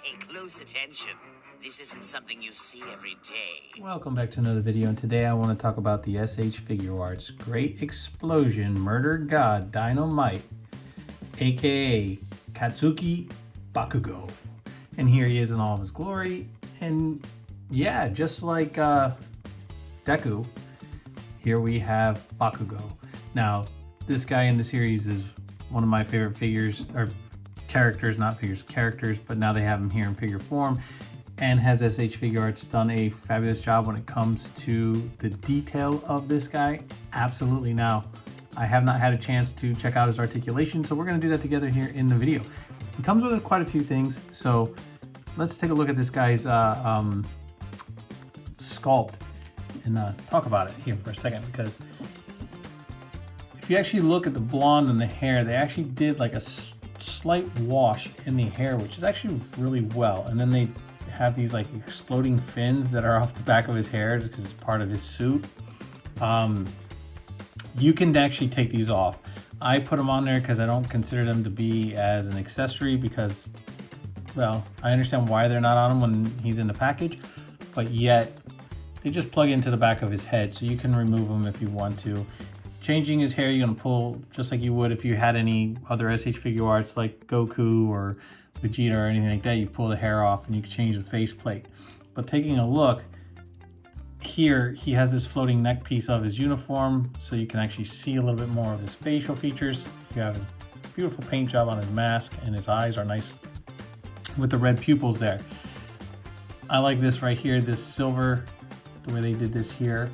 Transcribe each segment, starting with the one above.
Pay close attention. This isn't something you see every day. Welcome back to another video, and today I want to talk about the S.H.Figuarts Great Explosion Murder God Dynamite, aka Katsuki Bakugo. And here he is in all of his glory. And yeah, just like Deku, here we have Bakugo. Now, this guy in the series is one of my favorite figures, or characters, not figures, characters, but now they have him here in figure form. And has S.H.Figuarts done a fabulous job when it comes to the detail of this guy? Absolutely. Now, I have not had a chance to check out his articulation, so we're going to do that together here in the video. He comes with quite a few things, so let's take a look at this guy's sculpt and talk about it here for a second, because if you actually look at the blonde and the hair, they actually did like a slight wash in the hair, which is actually really well. And then they have these like exploding fins that are off the back of his hair because it's part of his suit. You can actually take these off. I put them on there because I don't consider them to be as an accessory, because, well, I understand why they're not on him when he's in the package, but yet they just plug into the back of his head, so you can remove them if you want to. Changing his hair, you're gonna pull just like you would if you had any other S.H.Figuarts like Goku or Vegeta or anything like that. You pull the hair off and you can change the faceplate. But taking a look here, he has this floating neck piece of his uniform, so you can actually see a little bit more of his facial features. You have his beautiful paint job on his mask, and his eyes are nice with the red pupils there. I like this right here, this silver, the way they did this here,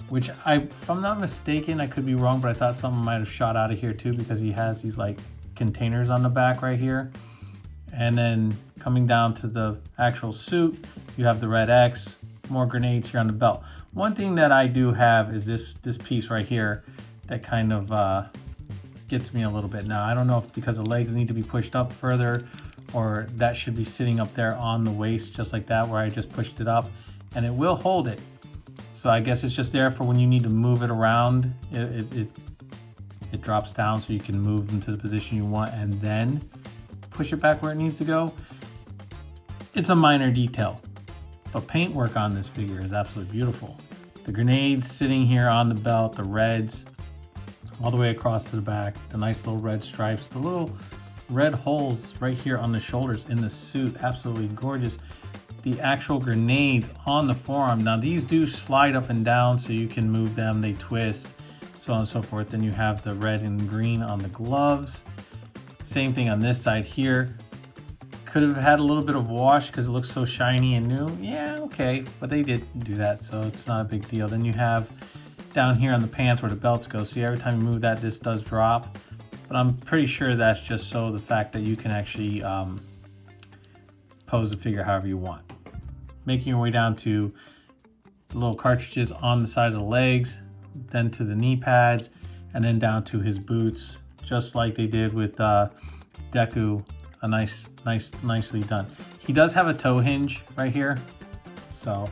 which if I'm not mistaken, I could be wrong, but I thought something might have shot out of here too, because he has these like containers on the back right here. And then coming down to the actual suit, you have the red X, more grenades here on the belt. One thing that I do have is this piece right here that kind of gets me a little bit. Now, I don't know if because the legs need to be pushed up further, or that should be sitting up there on the waist just like that, where I just pushed it up, and it will hold it. So I guess it's just there for when you need to move it around. It drops down so you can move them to the position you want and then push it back where it needs to go. It's a minor detail, but paintwork on this figure is absolutely beautiful. The grenades sitting here on the belt, the reds all the way across to the back, the nice little red stripes, the little red holes right here on the shoulders in the suit, absolutely gorgeous. The actual grenades on the forearm. Now these do slide up and down so you can move them, they twist, so on and so forth. Then you have the red and green on the gloves. Same thing on this side here. Could have had a little bit of wash because it looks so shiny and new. Yeah, okay, but they didn't do that, so it's not a big deal. Then you have down here on the pants where the belts go. See, every time you move that, this does drop. But I'm pretty sure that's just so the fact that you can actually pose the figure however you want. Making your way down to the little cartridges on the side of the legs, then to the knee pads, and then down to his boots, just like they did with Deku. Nicely done. He does have a toe hinge right here, so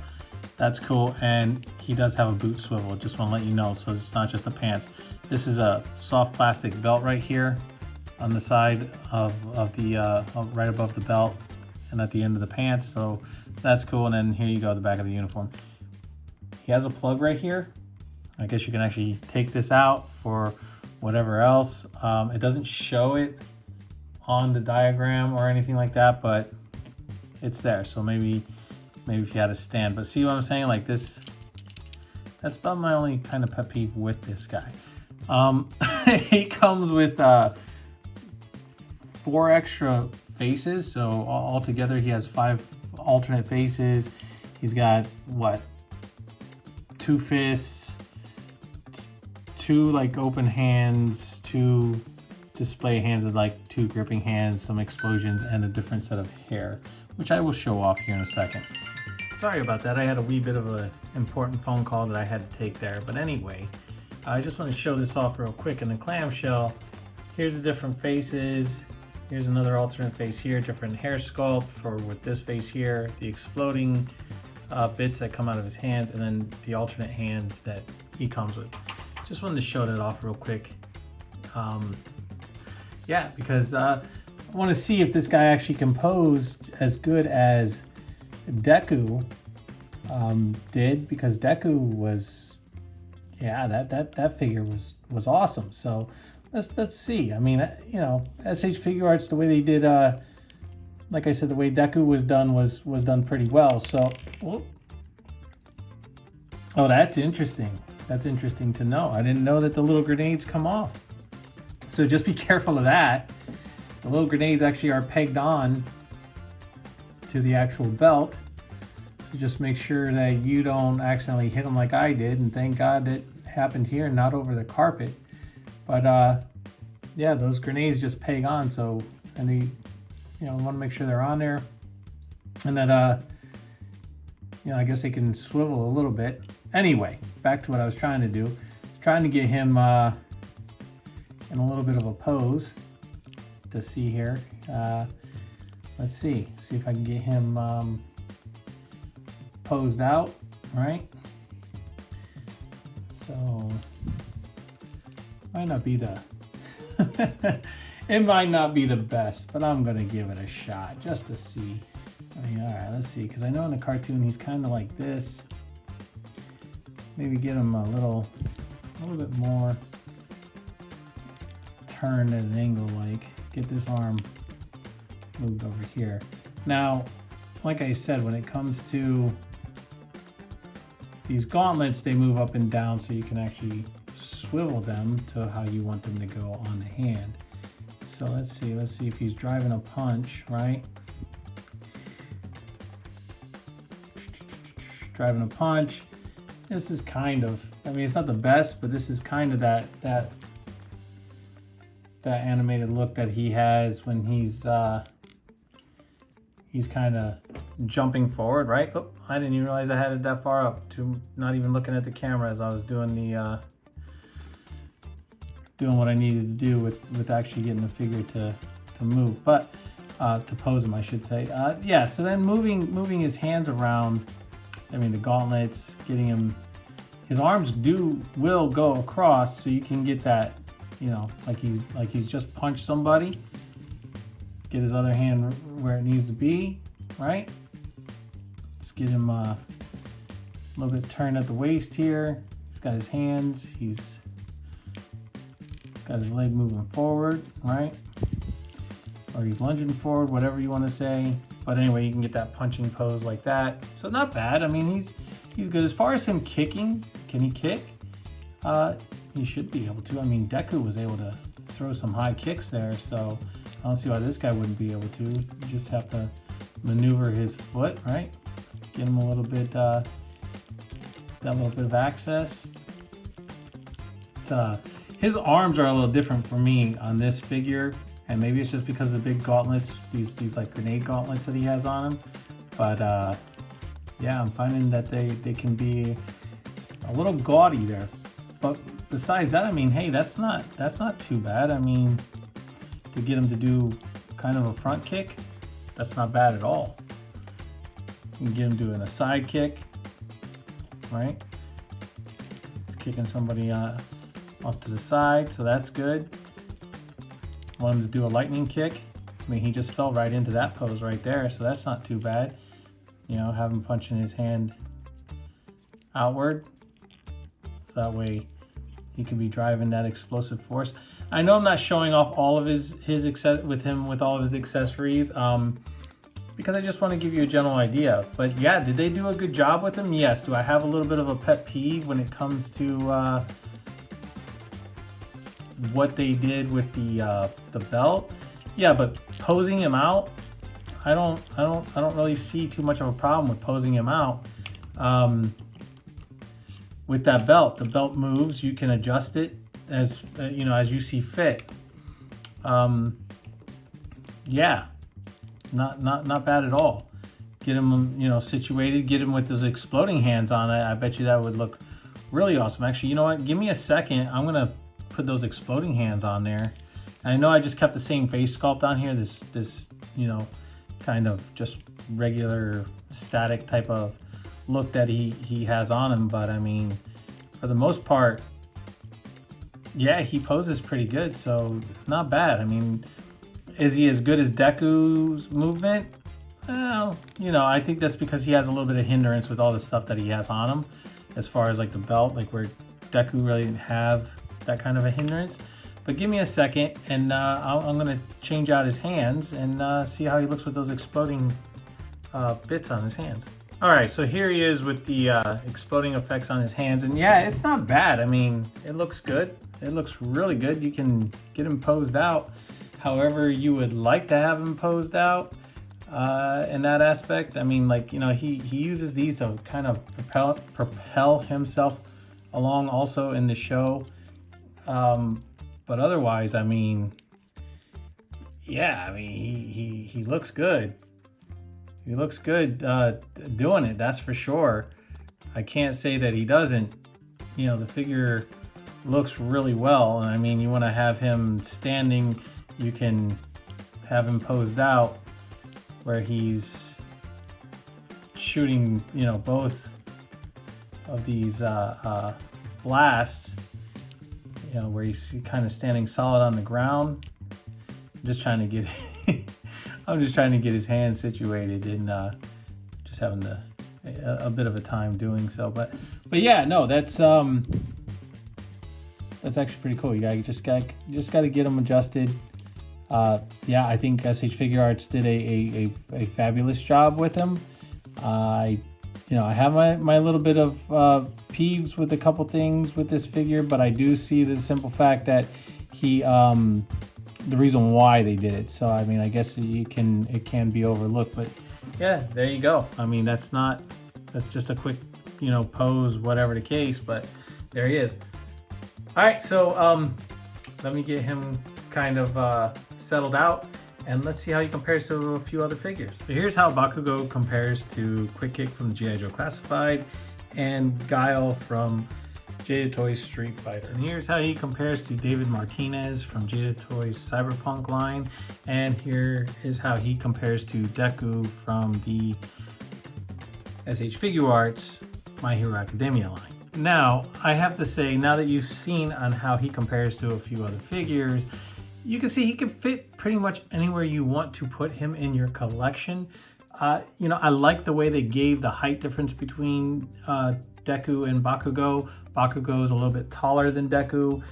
that's cool, and he does have a boot swivel. Just want to let you know, so it's not just the pants. This is a soft plastic belt right here on the side of the right above the belt and at the end of the pants, so that's cool. And then here you go, the back of the uniform. He has a plug right here. I guess you can actually take this out for whatever else. It doesn't show it on the diagram or anything like that, but it's there. So maybe if you had a stand. But see what I'm saying? Like this, that's about my only kind of pet peeve with this guy. He comes with 4 extra faces, so altogether he has 5 alternate faces. He's got what, 2 fists, 2 like open hands, 2 display hands with like 2 gripping hands, some explosions, and a different set of hair, which I will show off here in a second. Sorry about that, I had a wee bit of an important phone call that I had to take there. But anyway, I just want to show this off real quick. In the clamshell, here's the different faces. Here's another alternate face here, different hair sculpt for with this face here, the exploding bits that come out of his hands, and then the alternate hands that he comes with. Just wanted to show that off real quick. Yeah, because I want to see if this guy actually can pose as good as Deku did, because Deku was, yeah, that figure was awesome. So let's see. I mean, you know, S.H.Figuarts, the way they did, like I said, the way Deku was done was done pretty well. So, oh, that's interesting. That's interesting to know. I didn't know that the little grenades come off. So just be careful of that. The little grenades actually are pegged on to the actual belt. So just make sure that you don't accidentally hit them like I did. And thank God that happened here, not over the carpet. But yeah, those grenades just peg on. So, and they, you know, want to make sure they're on there. And that, you know, I guess they can swivel a little bit. Anyway, back to what I was trying to do. Trying to get him in a little bit of a pose to see here. Let's see if I can get him posed out, right? So might not be the it might not be the best, but I'm gonna give it a shot just to see. I mean, all right, let's see, because I know in the cartoon he's kind of like this. Maybe get him a little bit more turned at an angle, like get this arm moved over here. Now, like I said, when it comes to these gauntlets, they move up and down, so you can actually swivel them to how you want them to go on the hand. So let's see if he's driving a punch, right? Driving a punch. This is kind of, I mean, it's not the best, but this is kind of that animated look that he has when he's kind of jumping forward, right? Oh, I didn't even realize I had it that far up, to not even looking at the camera as I was doing the doing what I needed to do with actually getting the figure to move, but to pose him, I should say. Yeah, so then moving his hands around, I mean, the gauntlets, getting him, his arms will go across, so you can get that, you know, like he's just punched somebody. Get his other hand where it needs to be, right? Let's get him a little bit turned at the waist here. He's got his hands, he's got his leg moving forward, right? Or he's lunging forward, whatever you want to say. But anyway, you can get that punching pose like that. So not bad. I mean, he's good. As far as him kicking, can he kick? He should be able to. I mean, Deku was able to throw some high kicks there, so I don't see why this guy wouldn't be able to. You just have to maneuver his foot, right? Get him a little bit, that little bit of access. His arms are a little different for me on this figure, and maybe it's just because of the big gauntlets, these like grenade gauntlets that he has on him. But yeah, I'm finding that they can be a little gaudy there. But besides that, I mean, hey, that's not too bad. I mean, to get him to do kind of a front kick, that's not bad at all. You can get him doing a side kick, right? He's kicking somebody off to the side, so that's good. Want him to do a lightning kick. I mean, he just fell right into that pose right there, so that's not too bad. You know, have him punching his hand outward, so that way he can be driving that explosive force. I know I'm not showing off all of his with all of his accessories, because I just want to give you a general idea. But yeah, did they do a good job with him? Yes. Do I have a little bit of a pet peeve when it comes to what they did with the belt? Yeah, but posing him out, I don't really see too much of a problem with posing him out. With that belt, the belt moves. You can adjust it as you know, as you see fit. Yeah, not bad at all. Get him, you know, situated. Get him with those exploding hands on it. I bet you that would look really awesome. Actually, you know what? Give me a second. I'm gonna put those exploding hands on there. And I know I just kept the same face sculpt on here. This you know, kind of just regular static type of look that he has on him. But I mean, for the most part, yeah, he poses pretty good, so not bad. I mean, Is he as good as Deku's movement? Well, you know, I think that's because he has a little bit of hindrance with all the stuff that he has on him, as far as like the belt, like where Deku really didn't have that kind of a hindrance. But give me a second, and I'm gonna change out his hands and see how he looks with those exploding bits on his hands. All right, so here he is with the exploding effects on his hands, and yeah, it's not bad. I mean, it looks good. It looks really good. You can get him posed out however you would like to have him posed out in that aspect. I mean, like, you know, he uses these to kind of propel himself along also in the show. But otherwise, I mean, yeah, I mean, he looks good. He looks good doing it, that's for sure. I can't say that he doesn't. You know, the figure looks really well. And I mean, you want to have him standing, you can have him posed out where he's shooting, you know, both of these blasts, you know, where he's kind of standing solid on the ground. I'm just trying to get I'm just trying to get his hand situated and just having a bit of a time doing so. But yeah, no, that's actually pretty cool. You just got to get him adjusted. Yeah, I think S.H.Figuarts did a fabulous job with him. I have my little bit of peeves with a couple things with this figure, but I do see the simple fact that he the reason why they did it. So I mean, I guess it can be overlooked, but yeah, there you go. I mean, that's just a quick, you know, pose, whatever the case, but there he is. All right, so let me get him kind of settled out, and let's see how he compares to a few other figures. So here's how Bakugo compares to Quick Kick from the G.I. Joe Classified and Guile from Jada Toys Street Fighter. And here's how he compares to David Martinez from Jada Toys Cyberpunk line. And here is how he compares to Deku from the S.H.Figuarts My Hero Academia line. Now, I have to say, now that you've seen on how he compares to a few other figures, you can see he can fit pretty much anywhere you want to put him in your collection. You know, I like the way they gave the height difference between Deku and Bakugo. Bakugo is a little bit taller than Deku,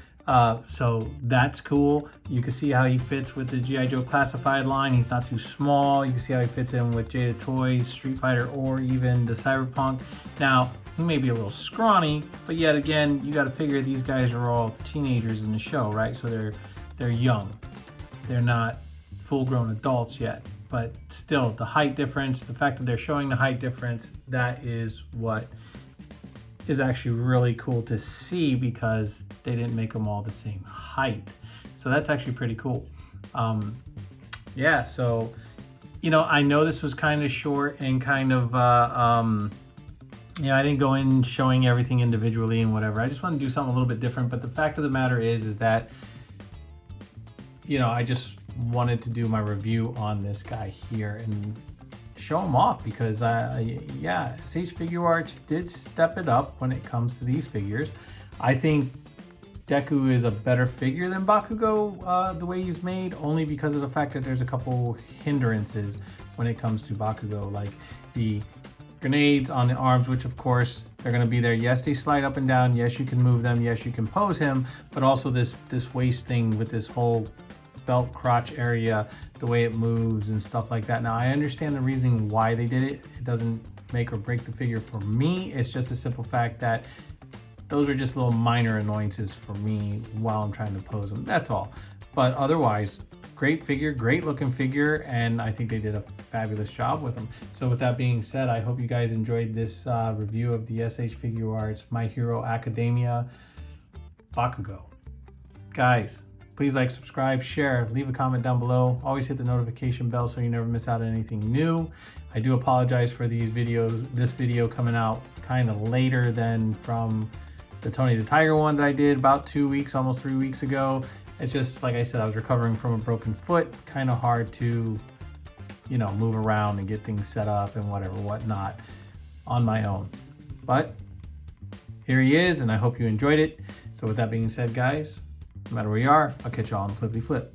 so that's cool. You can see how he fits with the G.I. Joe Classified line. He's not too small. You can see how he fits in with Jada Toys, Street Fighter, or even the Cyberpunk. Now, he may be a little scrawny, but yet again, you got to figure these guys are all teenagers in the show, right? So they're young. They're not full-grown adults yet. But still, the height difference, the fact that they're showing the height difference, that is what is actually really cool to see, because they didn't make them all the same height. So that's actually pretty cool. Yeah, so, you know, I know this was kind of short and kind of, you know, I didn't go in showing everything individually and whatever. I just want to do something a little bit different. But the fact of the matter is that, you know, I just wanted to do my review on this guy here and show him off, because yeah, S.H.Figuarts did step it up when it comes to these figures. I think Deku is a better figure than Bakugo the way he's made, only because of the fact that there's a couple hindrances when it comes to Bakugo, like the grenades on the arms, which of course they're going to be there. Yes, they slide up and down. Yes, you can move them. Yes, you can pose him, but also this waist thing with this whole belt crotch area, the way it moves and stuff like that. Now, I understand the reasoning why they did it. It doesn't make or break the figure for me. It's just a simple fact that those are just little minor annoyances for me while I'm trying to pose them. That's all. But otherwise, great figure, great looking figure, and I think they did a fabulous job with them. So with that being said, I hope you guys enjoyed this review of the S.H.Figuarts My Hero Academia Bakugo. Guys, please like, subscribe, share, leave a comment down below. Always hit the notification bell so you never miss out on anything new. I do apologize for this video coming out kind of later than from the Tony the Tiger one that I did about 2 weeks, almost 3 weeks ago. It's just, like I said, I was recovering from a broken foot. Kind of hard to, you know, move around and get things set up and whatnot on my own. But here he is, and I hope you enjoyed it. So with that being said, guys, no matter where you are, I'll catch you all on the Flippity Flip.